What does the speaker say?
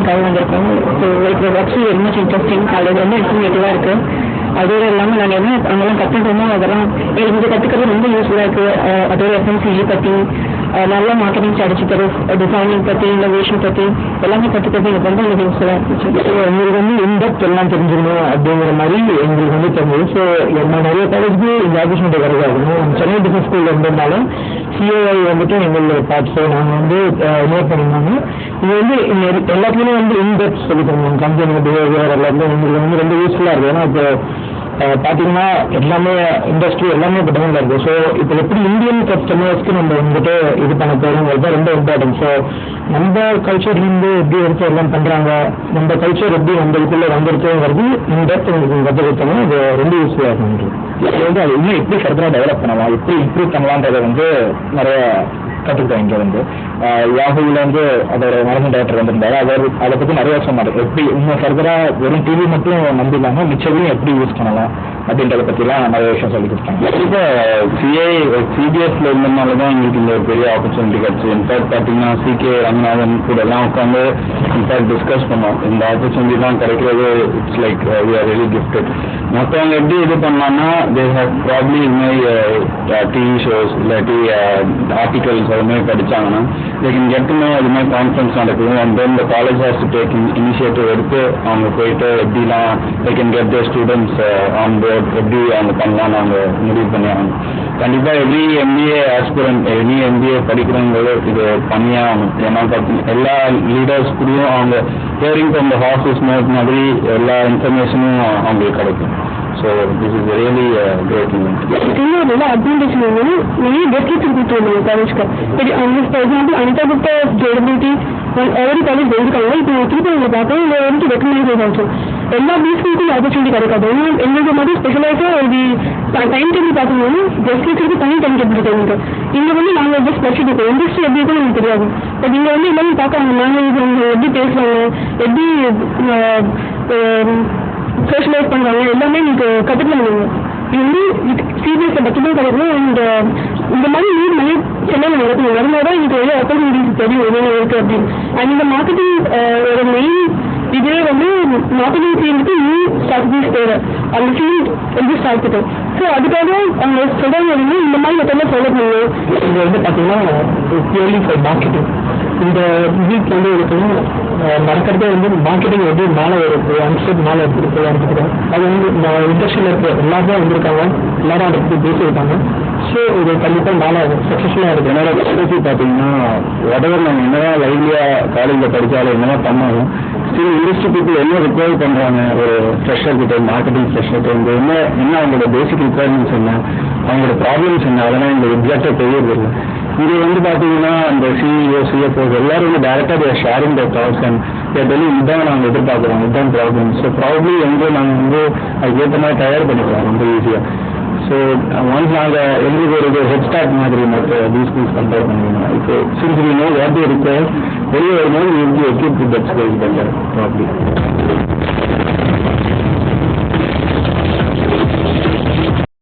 ட்ரைனிங்காக வந்திருக்கோம். So it's actually very much interesting. College வந்து இன்ஃபர்மேட்டிவாக இருக்குது. அதோடு இல்லாமல் நாங்கள் என்ன அங்கெல்லாம் கற்றுக்கிட்டோமோ அதெல்லாம் எனக்கு இங்கே கற்றுக்கிறது ரொம்ப யூஸ்ஃபுல்லாக இருக்குது. அதோட எஃப்எம்சிஜி பற்றி நல்ல மார்க்கெட்டிங் ஸ்ட்ராட்டஜி பற்றி டிசைனிங் பற்றி இன்னோவேஷன் பற்றி எல்லாமே கற்றுக்கிறது எனக்கு ரொம்ப எனக்கு யூஸ்ஃபுல்லாக இருந்துச்சு. ஸோ எங்களுக்கு வந்து இன்டெப்த் எல்லாம் தெரிஞ்சுக்கணும் அப்படிங்கிற மாதிரி எங்களுக்கு வந்து தெரிஞ்சது. ஸோ நான் நிறைய காலேஜுக்கு இந்த ஆப்பர்ச்சுனிட்டி கிடைக்காது. சென்னை பிசினஸ் ஸ்கூலில் இருந்ததுனால சிஏஐ வந்துட்டு எங்களுடைய பார்ட்ஸை நாங்கள் வந்து நோட் பண்ணியிருந்தாங்க. இது வந்து எல்லாத்துலேயுமே வந்து இன்டெப்த் சொல்லி தருவோம். கம்பெனி பிஹேவியர் எல்லாத்துலேயும் எங்களுக்கு வந்து ரொம்ப யூஸ்ஃபுல்லாக இருக்குது. ஏன்னா இப்போ பார்த்தீங்கன்னா எல்லாமே இண்டஸ்ட்ரி எல்லாமே இப்போ டவுனில் இருக்குது. ஸோ இப்போ எப்படி இந்தியன் கஸ்டமர்ஸ்க்கு நம்ம வந்துட்டு இது பண்ண போகிறோங்கிறது ரொம்ப இம்பார்ட்டன்ட். ஸோ நம்ம கல்ச்சர்லேருந்து எப்படி எடுத்து எல்லாம் பண்ணுறாங்க, நம்ம கல்ச்சர் எப்படி நம்ம இதுக்குள்ளே வந்துருக்குங்கிறது இந்த உங்களுக்கு கற்றுக்கிட்டோம்னா இது ரொம்ப யூஸ்ஃபுல்லாக இருக்கும். இது வந்து அது இன்னும் எப்படி ஃபர்தராக டெவலப் பண்ணலாம், எப்படி இம்ப்ரூவ் பண்ணலான்றதை வந்து நிறைய கற்றுக்கிட்டோம். இங்கே வந்து யாஹூவில் வந்து அதோட மேனேஜிங் டைரக்டர் வந்திருந்தாரு. அதை பற்றி நிறைய சொன்னார். எப்படி இன்னும் ஃபர்தராக வெறும் டிவி மட்டும் நம்பிடலாமல் மிச்சத்தையும் எப்படி யூஸ் பண்ணலாம் அப்படின்றத பற்றிலாம் நிறைய விஷயம் சொல்லி கொடுத்தாங்க. இப்போ சிபிஎஸ்ல இருந்ததுனால தான் எங்களுக்கு இந்த ஒரு பெரிய ஆப்பர்ச்சுனிட்டி கிடச்சி. இன்ஃபேக்ட் பார்த்தீங்கன்னா சிகே ரங்கநாதன் கூட எல்லாம் உட்காந்து இன்ஃபேக்ட் டிஸ்கஸ் பண்ணோம். இந்த ஆப்பர்ச்சுனிட்டி தான் கிடைக்கிறது. It's like we are really gifted. மற்றவங்க எப்படி இது பண்ணலாம்னா they have probably my TV shows இல்லாட்டி ஆர்டிகல்ஸ் அது மாதிரி படித்தாங்கன்னா they can get to know அது மாதிரி கான்ஃபரன்ஸ் நடக்குது. அண்ட் தென் இந்த college has to take initiative எடுத்து அவங்க போயிட்டு எப்படிலாம் they can get the students on board எப்படி அவங்க பண்ணலாம் நாங்கள் முடிவு பண்ணி ஆகணும். கண்டிப்பாக every MBA aspirant any MBA படிக்கிறவங்க இது பண்ணியே ஆகணும். ஏன்னா எல்லா லீடர்ஸ் கூடயும் அவங்க ஹியரிங் ஃப்ரம் த ஹார்ஸஸ் மவுத் மாதிரி எல்லா இன்ஃபர்மேஷனும் அவங்களுக்கு கிடைக்கும். So this is really a great event. இன்னொரு நல்ல அட்வான்டேஜ் வந்து நிறைய டெஸ்கிரிப்ஷன் கொடுத்துருவாங்க காலேஜ்க்கு. ஃபார் எக்ஸாம்பிள் அனிதா குப்தா ஜேடபிலிட்டி ஆல்ரெடி காலேஜ் எழுதிருக்காங்க. இப்போ திருப்பி பார்த்தா இதில் வந்து ரெக்கமெண்ட் ஆச்சு. எல்லா பிஎஸ்சிக்கும் ஆப்பர்ச்சுனிட்டி கிடைக்காது. எங்களுக்கு மட்டும் ஸ்பெஷலைஸாக ஒரு டைம் டேபிள் பார்த்தீங்கன்னா டெஸ்கிரிப்ஷனுக்கு தனி டைம் டேபிள் இருக்கு. இங்கே வந்து நாங்கள் ஜஸ்ட் படிச்சுட்டு இருக்கோம். இண்டஸ்ட்ரி எப்படி இருக்குன்னு எனக்கு தெரியாது. பட் இங்கே வந்து எல்லாமே பார்க்குறாங்க. நாங்கள் எப்படி பேசுவாங்க, எப்படி சோஷியலைஸ் பண்ணுறாங்க எல்லாமே நீங்கள் கற்றுக்கலாம். இது வந்து சிபிஎஸ்சி பற்றி தான் கிடைக்கும். அண்ட் இந்த மாதிரி நீட் நிறைய சென்னையில் நடக்கணும். அதனால தான் எனக்கு நிறைய ஆப்பர்ச்சுனிட்டிஸ் தெரியும் என்னென்ன இருக்குது அப்படின்னு. அண்ட் இந்த மார்க்கெட்டிங் ஒரு மெயின் இதே வந்து மார்க்கெட்டிங் ஃபீல்டுக்கு நியூ ஸ்ட்ராட்டஜிஸ் தேவை. அந்த ஃபீல்ட் எப்படி ஸ்டார்ட் பண்ணும். ஸோ அதுக்காக அவங்க சொல்கிறாங்க வந்து இந்த மாதிரி மெத்தடில் ஃபாலோ பண்ணணும். இங்கே வந்து பார்த்தீங்கன்னா பியூர்லி ஃபார் மார்க்கெட்டிங் இந்த வீக் வந்து இருக்கணும். நடக்கிறதே வந்து மார்க்கெட்டிங் எப்படி மேலே ஒரு அன்செட் மேலே எடுத்துக்கிறோம். அது வந்து இந்த இண்டஸ்ட்ரியில் இருக்கிற எல்லாருமே வந்திருக்காங்க. எல்லாரும் அதை பற்றி பேசியிருக்காங்க. ஸோ இது கண்டிப்பாக மேலே சக்ஸஸ்ஃபுல்லாக இருக்குது. என்னோட எக்ஸ்பெக்டிவ் பார்த்தீங்கன்னா உடனே நம்ம என்னதான் லைவ்லியாக காலேஜில் படித்தாலும் என்னதான் பண்ணாலும் ஸ்டில் இண்டஸ்ட்ரி பீப்புள் என்ன ரிக்வயர் பண்ணுறாங்க ஒரு ஃப்ரெஷர் கிட்ட மார்க்கெட்டிங் ஃப்ரெஷர் இந்த என்ன அவங்களோட பேசிக் ரிக்வயர்மெண்ட்ஸ் என்ன, அவங்களோட ப்ராப்ளம்ஸ் என்ன, அதெல்லாம் எங்களுக்கு எக்ஸாக்டாக தெரியறது இல்லை. இங்கே வந்து பார்த்தீங்கன்னா அந்த சிஇஓ சிஎஃப்ஓஸ் எல்லாரும் வந்து டேரெக்டாக sharing the thoughts and Delhi இதுதான் நாங்கள் எதிர்பார்க்குறோம், இதுதான் ப்ராப்ளம். ஸோ ப்ராப்ளி நாங்கள் வந்து அதுக்கேற்ற மாதிரி தயார் பண்ணிக்கலாம் ரொம்ப ஈஸியாக. ஸோ ஒன்ஸ் நாங்கள் எங்களுக்கு ஒரு ஹெட் ஸ்டார்ட் மாதிரி மற்ற ஸ்கூல்ஸ் கம்பேர் பண்ணிக்கணும். இப்போ since we know what the require வெளியே வரும்போது we will be equipped with that schools better probably.